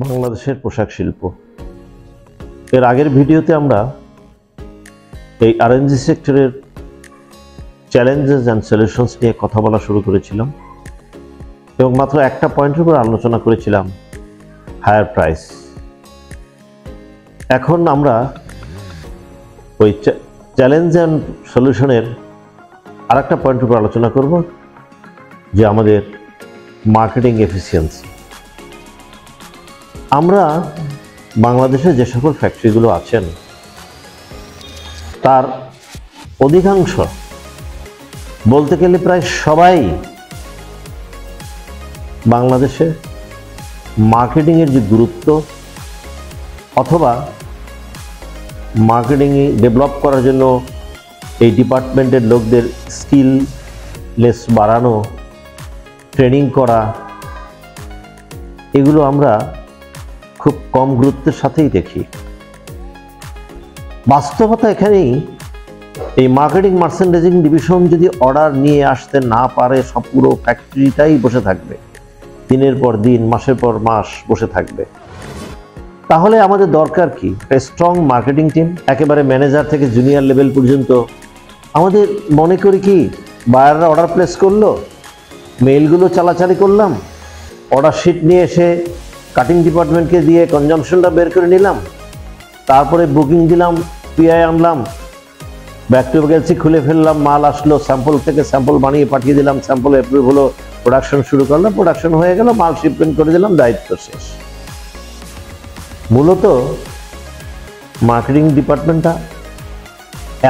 বাংলাদেশের পোশাক শিল্প। এর আগের ভিডিওতে আমরা এই আরএনজি সেক্টরের চ্যালেঞ্জেস অ্যান্ড সলিউশনস নিয়ে কথা বলা শুরু করেছিলাম এবং মাত্র একটা পয়েন্টের উপর আলোচনা করেছিলাম, হায়ার প্রাইস। এখন আমরা ওই চ্যালেঞ্জ অ্যান্ড সলিউশনের আর একটা পয়েন্টের উপর আলোচনা করব, যে আমাদের মার্কেটিং এফিসিয়েন্সি। আমরা বাংলাদেশে যে সকল ফ্যাক্টরিগুলো আছেন তার অধিকাংশ, বলতে গেলে প্রায় সবাই বাংলাদেশে মার্কেটিংয়ের যে গুরুত্ব অথবা মার্কেটিং ডেভেলপ করার জন্য এই ডিপার্টমেন্টের লোকদের স্কিলনেস বাড়ানো, ট্রেনিং করা, এগুলো আমরা খুব কম গুরুত্বের সাথেই দেখি। বাস্তবতা এখানেই, এই মার্কেটিং মার্চেন্ডাইজিং ডিভিশন যদি অর্ডার নিয়ে আসতে না পারে, সব পুরো ফ্যাক্টরিটাই বসে থাকবে, দিনের পর দিন, মাসের পর মাস বসে থাকবে। তাহলে আমাদের দরকার কি? একটা স্ট্রং মার্কেটিং টিম, একেবারে ম্যানেজার থেকে জুনিয়র লেভেল পর্যন্ত। আমাদের মনে করি কি, বায়াররা অর্ডার প্লেস করলো, মেইলগুলো চালাচালি করলাম, অর্ডার শিট নিয়ে এসে কাটিং ডিপার্টমেন্টকে দিয়ে কনজামশনটা বের করে নিলাম, তারপরে বুকিং দিলাম, পিআই আনলাম, ব্যাক টু ভ্যাকেন্সি খুলে ফেললাম, মাল আসলো, স্যাম্পল থেকে স্যাম্পল বানিয়ে পাঠিয়ে দিলাম, স্যাম্পল অ্যাপ্রুভ হলো, প্রোডাকশন শুরু করলাম, প্রোডাকশন হয়ে গেল, মাল শিপমেন্ট করে দিলাম, দায়িত্ব শেষ। মূলত মার্কেটিং ডিপার্টমেন্টটা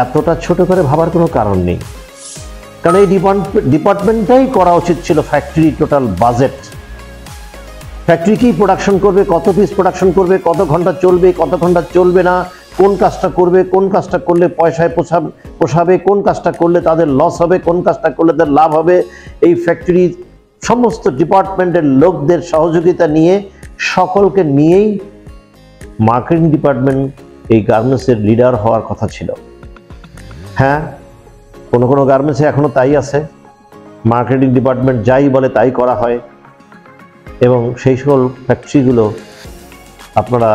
এতটা ছোট করে ভাবার কোনো কারণ নেই, কারণ এই ডিপার্টমেন্টটাই করা উচিত ছিল ফ্যাক্টরি টোটাল বাজেট। ফ্যাক্টরি কি প্রোডাকশন করবে, কত পিস প্রোডাকশন করবে, কত ঘন্টা চলবে, কত ঘন্টা চলবে না, কোন কাজটা করবে, কোন কাজটা করলে পয়সায় পোষাবে, কোন কাজটা করলে তাদের লস হবে, কোন কাজটা করলে তাদের লাভ হবে, এই ফ্যাক্টরির সমস্ত ডিপার্টমেন্টের লোকদের সহযোগিতা নিয়ে, সকলকে নিয়েই মার্কেটিং ডিপার্টমেন্ট এই গার্মেন্টসের লিডার হওয়ার কথা ছিল। হ্যাঁ, কোনো কোনো গার্মেন্টসে এখনো তাই আছে, মার্কেটিং ডিপার্টমেন্ট যাই বলে তাই করা হয়, এবং সেই সকল ফ্যাক্টরিগুলো আপনারা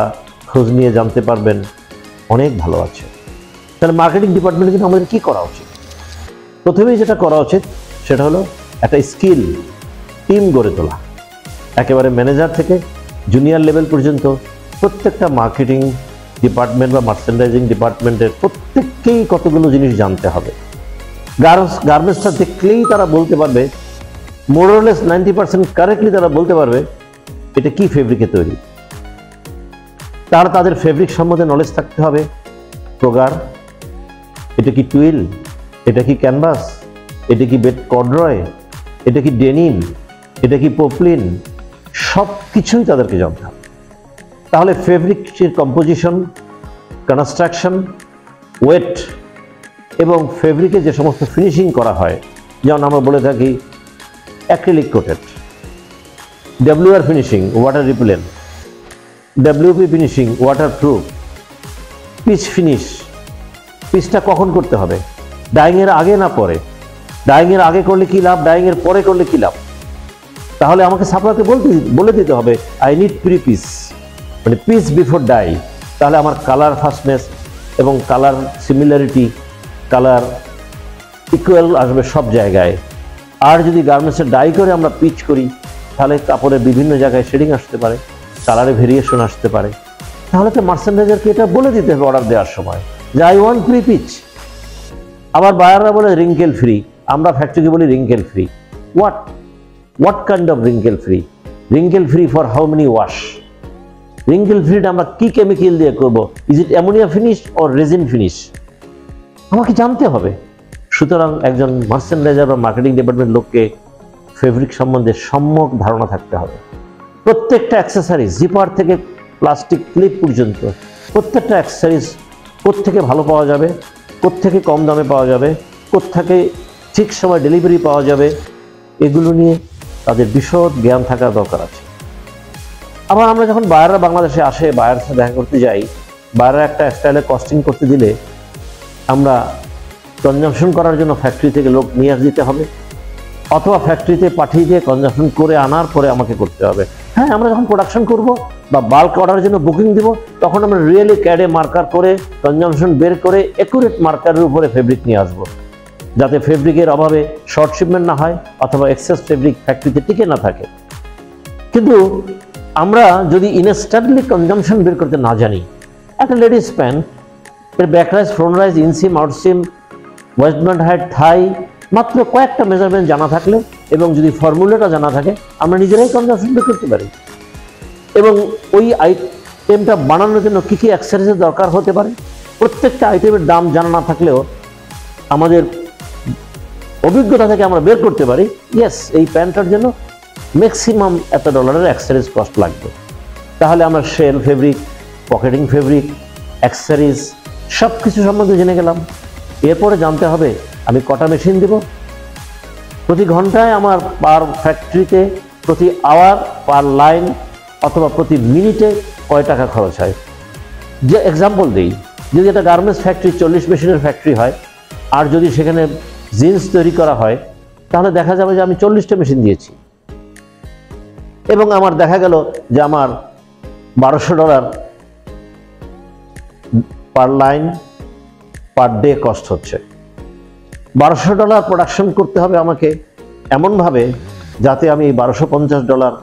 খোঁজ নিয়ে জানতে পারবেন অনেক ভালো আছে। তাহলে মার্কেটিং ডিপার্টমেন্টের জন্য আমাদের কী করা উচিত? প্রথমেই যেটা করা উচিত সেটা হলো একটা স্কিল টিম গড়ে তোলা, একেবারে ম্যানেজার থেকে জুনিয়র লেভেল পর্যন্ত প্রত্যেকটা মার্কেটিং ডিপার্টমেন্ট বা মার্চেন্ডাইজিং ডিপার্টমেন্টের প্রত্যেককেই কতগুলো জিনিস জানতে হবে। গার্মেন্টসটা দেখলেই তারা বলতে পারবে, মোরলেস 90% কারেক্টলি তারা বলতে পারবে এটা কি ফেব্রিকে তৈরি। তাদের ফেব্রিক সম্বন্ধে নলেজ থাকতে হবে, প্রগার, এটা কি টুইল, এটা কি ক্যানভাস, এটা কি বেড কর্ডরয়, এটা কি ডেনিম, এটা কি পপলিন, সব কিছুই তাদেরকে জানতে হবে। তাহলে ফেব্রিকের কম্পোজিশন, কনস্ট্রাকশন, ওয়েট এবং ফেব্রিকে যে সমস্ত ফিনিশিং করা হয়, যেমন আমরা বলে থাকি acrylic coated, WR finishing water repellent, WP finishing waterproof, peach finish, পিচটা কখন করতে হবে, ডাইংয়ের আগে না পরে, ডাইংয়ের আগে করলে কী লাভ, ডাইংয়ের পরে করলে কী লাভ। তাহলে আমাকে সাপ্লাইকে বলে দিতে হবে আই নিড প্রি পিস, মানে পিস বিফোর ডাই। তাহলে আমার কালার ফাস্টনেস এবং কালার সিমিলারিটি, কালার ইকুয়াল আসবে সব জায়গায়। আর যদি গার্মেন্টসের ডাই করে আমরা পিচ করি, তাহলে কাপড়ের বিভিন্ন জায়গায় শেডিং আসতে পারে, কালারে ভেরিয়েশন আসতে পারে। তাহলে তো মার্চেন্ডাইজারকে এটা বলে দিতে হবে অর্ডার দেওয়ার সময় যে আই ওয়ান্ট প্রি পিচ। আবার বায়াররা বলে রিঙ্কেল ফ্রি, আমরা ফ্যাক্টরিকে বলি wrinkle free. What kind of wrinkle free? Wrinkle free for how many wash? Wrinkle ফ্রিটা আমরা কি কেমিক্যাল দিয়ে করব? Is it ammonia finish or resin finish? আমাকে জানতে হবে। সুতরাং একজন মার্চেন্ডাইজার বা মার্কেটিং ডিপার্টমেন্ট লোককে ফেব্রিক সম্বন্ধে সম্যক ধারণা থাকতে হবে। প্রত্যেকটা অ্যাক্সেসরিজ, জিপার থেকে প্লাস্টিক ক্লিপ পর্যন্ত প্রত্যেকটা অ্যাক্সেসরিজ কোত্থেকে ভালো পাওয়া যাবে, কোত্থেকে কম দামে পাওয়া যাবে, কোত্থেকে ঠিক সময় ডেলিভারি পাওয়া যাবে, এগুলো নিয়ে তাদের বিশদ জ্ঞান থাকার দরকার আছে। আবার আমরা যখন বায়াররা বাংলাদেশে আসে, বায়ার সাথে দেখা করতে যাই, বায়াররা একটা স্টাইলে কস্টিং করতে দিলে আমরা কনজামশন করার জন্য ফ্যাক্টরি থেকে লোক নিয়ে দিতে হবে, অথবা ফ্যাক্টরিতে পাঠিয়ে দিয়ে কনজাম্পশন করে আনার পরে আমাকে করতে হবে। হ্যাঁ, আমরা যখন প্রোডাকশন করব বা বাল্ক অর্ডারের জন্য বুকিং দিব, তখন আমরা রিয়েলি ক্যাডে মার্কার করে কনজাম্পশন বের করে একুরেট মার্কারের উপরে ফেব্রিক নিয়ে আসবো, যাতে ফেব্রিকের অভাবে শর্ট শিপমেন্ট না হয় অথবা এক্সেস ফেব্রিক ফ্যাক্টরিতে টিকে না থাকে। কিন্তু আমরা যদি ইনস্ট্যান্টলি কনজাম্পশন বের করতে না জানি, একটা লেডিস প্যান্ট এর ব্যাকরাইজ, ফ্রন্ট রাইজ, ইনসিম, আউটসিম, ওয়েস্টব্যান্ড হাইট, থাই, মাত্র কয়েকটা মেজারমেন্ট জানা থাকলে এবং যদি ফর্মুলাটা জানা থাকে, আমরা নিজেরাই কনজাম্পশন বের করতে পারি। এবং ওই আইটেমটা বানানোর জন্য কী কী অ্যাক্সেসরিজের দরকার হতে পারে, প্রত্যেকটা আইটেমের দাম জানা না থাকলেও আমাদের অভিজ্ঞতা থেকে আমরা বের করতে পারি, ইয়েস, এই প্যান্টটার জন্য ম্যাক্সিমাম এত ডলারের অ্যাক্সেসরিজ কস্ট লাগবে। তাহলে আমরা shell fabric, pocketing fabric, accessories সব কিছু সম্বন্ধে জেনে গেলাম। এরপরে জানতে হবে আমি কটা মেশিন দেব, প্রতি ঘন্টায় আমার পার ফ্যাক্টরিতে, প্রতি আওয়ার, পার লাইন অথবা প্রতি মিনিটে কয় টাকা খরচ হয়। যে এক্সাম্পল দিই, যদি একটা গার্মেন্টস ফ্যাক্টরি 40 মেশিনের ফ্যাক্টরি হয়, আর যদি সেখানে জিন্স তৈরি করা হয়, তাহলে দেখা যাবে যে আমি 40টা মেশিন দিয়েছি এবং আমার দেখা গেল যে আমার $1200 পার লাইন পার ডে কস্ট হচ্ছে। $1200 প্রোডাকশন করতে হবে আমাকে এমনভাবে যাতে আমি $1250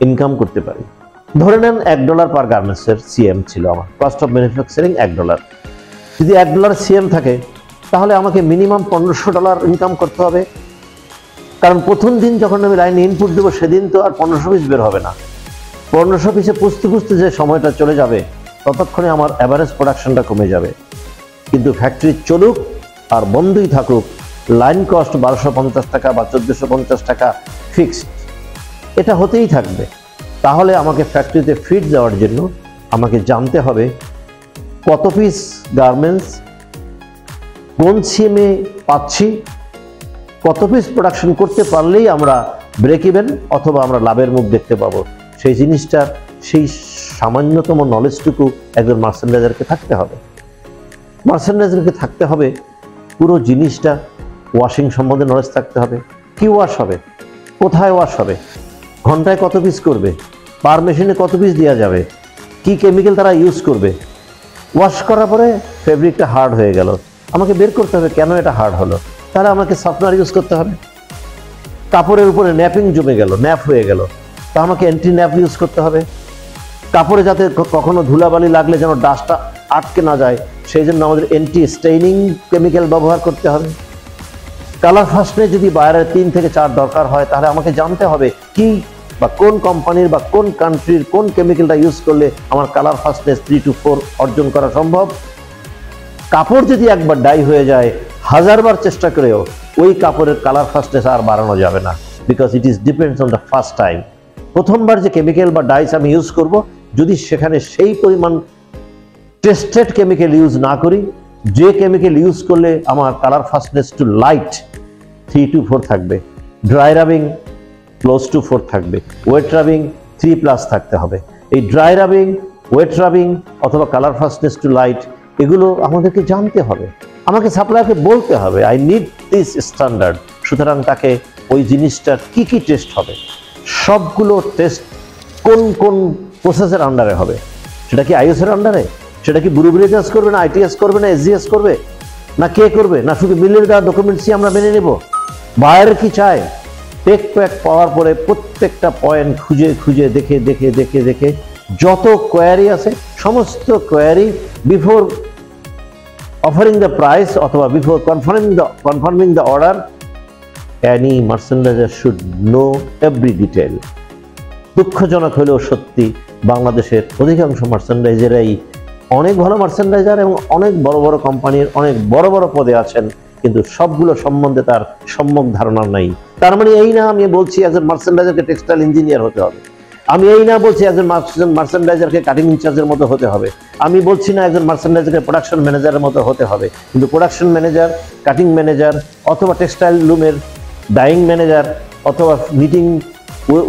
ইনকাম করতে পারি। ধরে নেন $1 পার গার্মেন্টসের সিএম ছিল আমার, কস্ট অফ ম্যানুফ্যাকচারিং $1। যদি $1 সিএম থাকে, তাহলে আমাকে মিনিমাম $1500 ইনকাম করতে হবে। কারণ প্রথম দিন যখন আমি লাইনে ইনপুট দেবো, সেদিন তো আর 1500 পিস বের হবে না। 1500 পিসে পুষতে পুষতে যে সময়টা চলে যাবে, ততক্ষণে আমার অ্যাভারেজ প্রোডাকশনটা কমে যাবে। কিন্তু ফ্যাক্টরি চলুক আর বন্ধই থাকুক, লাইন কস্ট $1250 বা $1450 ফিক্সড, এটা হতেই থাকবে। তাহলে আমাকে ফ্যাক্টরিতে ফিট দেওয়ার জন্য আমাকে জানতে হবে কত পিস গার্মেন্টস কোন সিএমে পাচ্ছি, কত পিস প্রোডাকশন করতে পারলেই আমরা ব্রেক ইভেন অথবা আমরা লাভের মুখ দেখতে পাবো। সেই জিনিসটার সেই সামান্যতম নলেজটুকু একজন মার্চেন্ডাইজারকে থাকতে হবে। মার্চেন্ডাইজারকে থাকতে হবে পুরো জিনিসটা, ওয়াশিং সম্বন্ধে নলেজ থাকতে হবে। কি ওয়াশ হবে, কোথায় ওয়াশ হবে, ঘন্টায় কত পিস করবে, পার মেশিনে কত পিস দেওয়া যাবে, কি কেমিক্যাল তারা ইউজ করবে। ওয়াশ করার পরে ফেব্রিকটা হার্ড হয়ে গেল, আমাকে বের করতে হবে কেন এটা হার্ড হলো, তাহলে আমাকে সফটওয়্যার ইউজ করতে হবে। কাপড়ের উপরে ন্যাপিং জমে গেল, ন্যাপ হয়ে গেল, তা আমাকে অ্যান্টি ন্যাপ ইউজ করতে হবে। কাপড়ে যাতে কখনো ধুলাবালি লাগলে যেন ডাস্টটা আটকে না যায়, সেই জন্য আমাদের অ্যান্টি স্টেইনিং কেমিক্যাল ব্যবহার করতে হবে। কালার ফাস্টনে যদি বাইরের 3 থেকে 4 দরকার হয়, তাহলে আমাকে জানতে হবে কি বা কোন কোম্পানির বা কোন কান্ট্রির কোন কেমিক্যালটা ইউজ করলে আমার কালার ফাস্টনেস 3 to 4 অর্জন করা সম্ভব। কাপড় যদি একবার ডাই হয়ে যায়, 1000 বার চেষ্টা করেও ওই কাপড়ের কালার ফাস্টনেস আর বাড়ানো যাবে না, because it is depends on the first time. প্রথমবার যে কেমিক্যাল বা ডাইস আমি ইউজ করব, যদি সেখানে সেই পরিমাণ টেস্টেড কেমিক্যাল ইউজ না করি, যে কেমিক্যাল ইউজ করলে আমার colour fastness two light 3 to 4 থাকবে, ড্রাই রাবিং ক্লোজ টু 4 থাকবে, ওয়েট রাবিং 3+ থাকতে হবে। এই ড্রাই রাবিং, ওয়েট রাবিং অথবা কালার ফাস্টনেস টু লাইট, এগুলো আমাদেরকে জানতে হবে, আমাকে সাপ্লায়ারকে বলতে হবে আই নিড দিস স্ট্যান্ডার্ড। সুতরাং তাকে ওই জিনিসটার কি কি টেস্ট হবে, সবগুলো টেস্ট কোন কোন প্রসেসের আন্ডারে হবে, সেটা কি আইএস এর আন্ডারে, সেটা কি বুরুবিলিটাস করবে না আইটিএস করবে না এসজিএস করবে না কে করবে, না শুধু মিলের দেওয়া ডকুমেন্টসই আমরা মেনে নেব। বায়ার কি চায়, টেক প্যাক পাওয়ার পরে প্রত্যেকটা পয়েন্ট খুঁজে খুঁজে দেখে দেখে দেখে দেখে যত কোয়ারি আছে, সমস্ত query before offering the price অথবা before confirming the order, any merchandiser should know every detail. দুঃখজনক হলেও সত্যি, বাংলাদেশের অধিকাংশ মার্চেন্ডাইজারই অনেক ভালো মার্চেন্ডাইজার এবং অনেক বড় বড় কোম্পানির অনেক বড় বড় পদে আছেন, কিন্তু সবগুলো সম্বন্ধে তার সম্যক ধারণা নাই। তার মানে এই না আমি বলছি একজন মার্চেন্ডাইজারকে টেক্সটাইল ইঞ্জিনিয়ার হতে হবে, আমি এই না বলছি একজন মার্চেন্ডাইজারকে কাটিং ইনচার্জের মতো হতে হবে, আমি বলছি না একজন মার্চেন্ডাইজারকে প্রোডাকশন ম্যানেজারের মতো হতে হবে। কিন্তু প্রোডাকশন ম্যানেজার, কাটিং ম্যানেজার অথবা টেক্সটাইল রুমের ডাইং ম্যানেজার অথবা নিটিং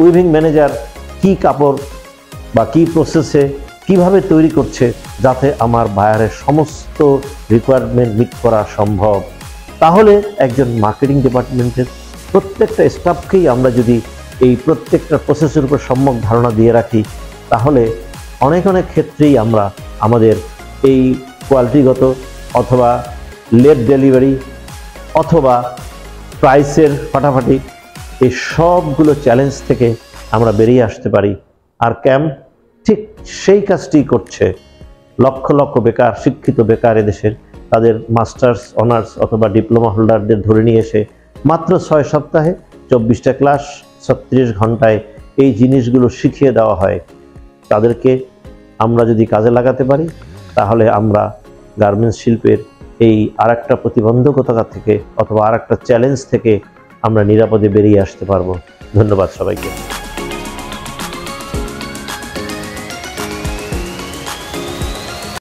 উইভিং ম্যানেজার কি কাপড় বা কি প্রসেসে কিভাবে তৈরি করছে যাতে আমার বায়ারের সমস্ত রিকোয়ারমেন্ট মিট করা সম্ভব, তাহলে একজন মার্কেটিং ডিপার্টমেন্টের প্রত্যেকটা স্টাফকেই আমরা যদি এই প্রত্যেকটা প্রসেসের উপর সম্যক ধারণা দিয়ে রাখি, তাহলে অনেক অনেক ক্ষেত্রেই আমরা আমাদের এই কোয়ালিটিগত অথবা লেট ডেলিভারি অথবা প্রাইসের ফাটাফাটি, এই সবগুলো চ্যালেঞ্জ থেকে আমরা বেরিয়ে আসতে পারি। আর ক্যাম্প ঠিক সেই কাজটি করছে। লক্ষ লক্ষ বেকার, শিক্ষিত বেকার এদেশের, তাদের মাস্টার্স, অনার্স অথবা ডিপ্লোমা হোল্ডারদের ধরে নিয়ে এসে মাত্র 6 সপ্তাহে 24টা ক্লাস 36 ঘন্টায় এই জিনিসগুলো শিখিয়ে দেওয়া হয়। তাদেরকে আমরা যদি কাজে লাগাতে পারি, তাহলে আমরা গার্মেন্টস শিল্পের এই আরেকটা প্রতিবন্ধকতা থেকে অথবা আরেকটা চ্যালেঞ্জ থেকে আমরা নিরাপদে বেরিয়ে আসতে পারবো। ধন্যবাদ সবাইকে।